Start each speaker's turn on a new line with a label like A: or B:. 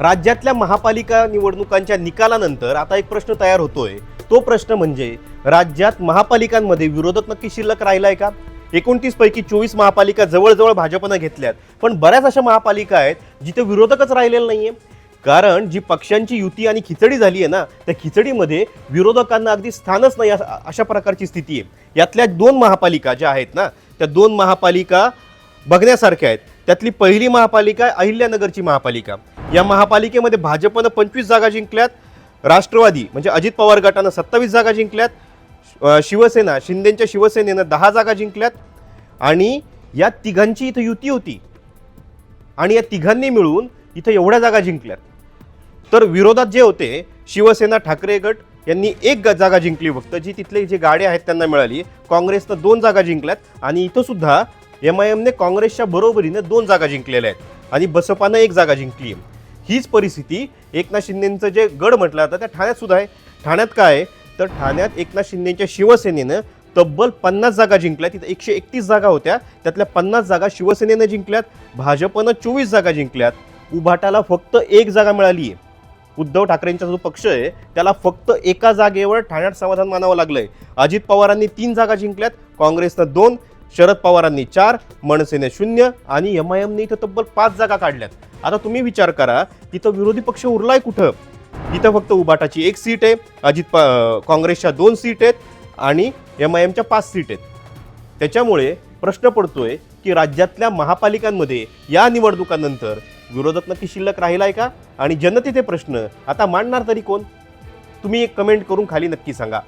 A: राज्यातल्या महापालिका निवडणुकांच्या निकालानंतर आता एक प्रश्न तयार होतोय. तो प्रश्न म्हणजे राज्यात महापालिकांमध्ये विरोधक नक्की शिल्लक राहिलाय का? 29 पैकी 24 महापालिका जवळजवळ भाजपनं घेतल्यात, पण बऱ्याच अशा महापालिका आहेत जिथे विरोधकच राहिलेले नाहीये. कारण जी पक्षांची युती आणि खिचडी झाली आहे ना, त्या खिचडीमध्ये विरोधकांना अगदी स्थानच नाही अशा प्रकारची स्थिती आहे. यातल्या 2 महापालिका ज्या आहेत ना, त्या 2 महापालिका बघण्यासारख्या आहेत. त्यातली पहिली महापालिका आहे अहिल्यानगरची महापालिका. या महापालिकेमध्ये भाजपनं 25 जागा जिंकल्यात, राष्ट्रवादी म्हणजे अजित पवार गटानं 27 जागा जिंकल्यात, शिवसेना शिंदेच्या शिवसेनेनं 10 जागा जिंकल्यात आणि या तिघांची इथं युती होती आणि या तिघांनी मिळून इथं एवढ्या जागा जिंकल्यात. तर विरोधात जे होते शिवसेना ठाकरे गट यांनी 1 जागा जिंकली फक्त, जी तिथले जे गाडे आहेत त्यांना मिळाली. काँग्रेसनं 2 जागा जिंकल्यात आणि इथं सुद्धा MIMने काँग्रेसच्या बरोबरीने 2 जागा जिंकलेल्या आहेत आणि बसपानं 1 जागा जिंकली आहे. हीच परिस्थिती एकनाथ शिंदेचं जे गड म्हटलं जातं त्या ठाण्यात सुद्धा आहे. ठाण्यात काय आहे तर ठाण्यात एकनाथ शिंदेच्या शिवसेनेनं तब्बल 50 जागा जिंकल्या. तिथं 131 जागा होत्या, त्यातल्या 50 जागा शिवसेनेनं जिंकल्यात, भाजपनं 24 जागा जिंकल्यात. उभाटाला फक्त 1 जागा मिळाली आहे. उद्धव ठाकरेंचा जो पक्ष आहे त्याला फक्त 1 जागेवर ठाण्यात समाधान मानावं लागलंय. अजित पवारांनी 3 जागा जिंकल्यात, काँग्रेसनं 2, शरद पवारांनी 4, मनसेने 0 आणि MIMने इथं तब्बल 5 जागा काढल्यात. आता तुम्ही विचार करा, तिथं विरोधी पक्ष उरलाय कुठं? इथं फक्त उभाटाची 1 सीट आहे, काँग्रेसच्या 2 सीट आहेत आणि MIMच्या 5 सीट आहेत. त्याच्यामुळे प्रश्न पडतोय की राज्यातल्या महापालिकांमध्ये या निवडणुकांनंतर विरोधक नक्की शिल्लक राहिलाय का? आणि जनतेचे प्रश्न आता मांडणार तरी कोण? तुम्ही एक कमेंट करून खाली नक्की सांगा.